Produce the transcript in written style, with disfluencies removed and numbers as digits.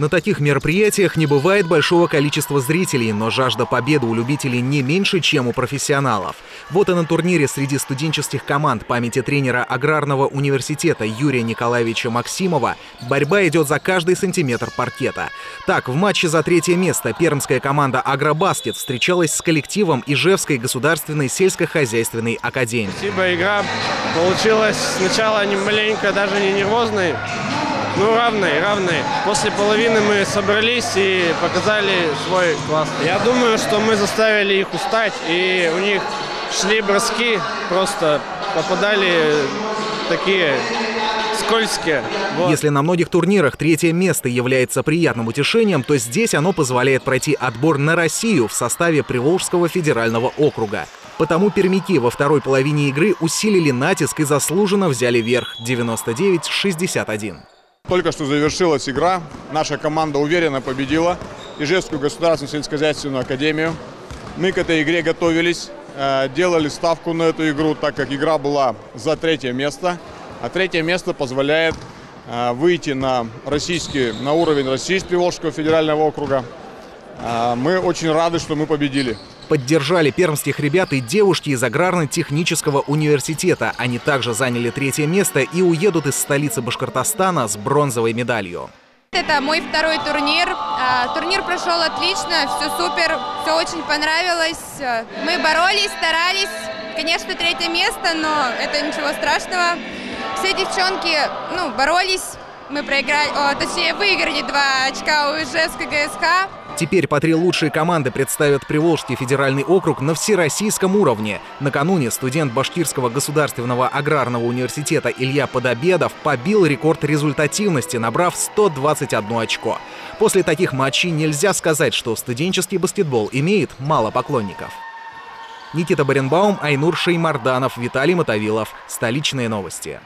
На таких мероприятиях не бывает большого количества зрителей, но жажда победы у любителей не меньше, чем у профессионалов. Вот и на турнире среди студенческих команд памяти тренера Аграрного университета Юрия Николаевича Максимова борьба идет за каждый сантиметр паркета. Так, в матче за третье место пермская команда «Агробаскет» встречалась с коллективом Ижевской государственной сельскохозяйственной академии. Спасибо, игра получилась сначала маленько даже не нервозной. Ну, равные. После половины мы собрались и показали свой класс. Я думаю, что мы заставили их устать, и у них шли броски, просто попадали такие скользкие. Вот. Если на многих турнирах третье место является приятным утешением, то здесь оно позволяет пройти отбор на Россию в составе Приволжского федерального округа. Потому пермяки во второй половине игры усилили натиск и заслуженно взяли верх 99-61. Только что завершилась игра. Наша команда уверенно победила Ижевскую государственную сельскохозяйственную академию. Мы к этой игре готовились, делали ставку на эту игру, так как игра была за третье место. А третье место позволяет выйти на уровень России с Приволжского федерального округа. Мы очень рады, что мы победили. Поддержали пермских ребят и девушки из Аграрно-технического университета. Они также заняли третье место и уедут из столицы Башкортостана с бронзовой медалью. Это мой второй турнир. Турнир прошел отлично, все супер, все очень понравилось. Мы боролись, старались. Конечно, третье место, но это ничего страшного. Все девчонки боролись. Мы выиграли 2 очка у Ижевской ГСК. Теперь по 3 лучшие команды представят Приволжский федеральный округ на всероссийском уровне. Накануне студент Башкирского государственного аграрного университета Илья Подобедов побил рекорд результативности, набрав 121 очко. После таких матчей нельзя сказать, что студенческий баскетбол имеет мало поклонников. Никита Баренбаум, Айнур Шеймарданов, Виталий Мотовилов. Столичные новости.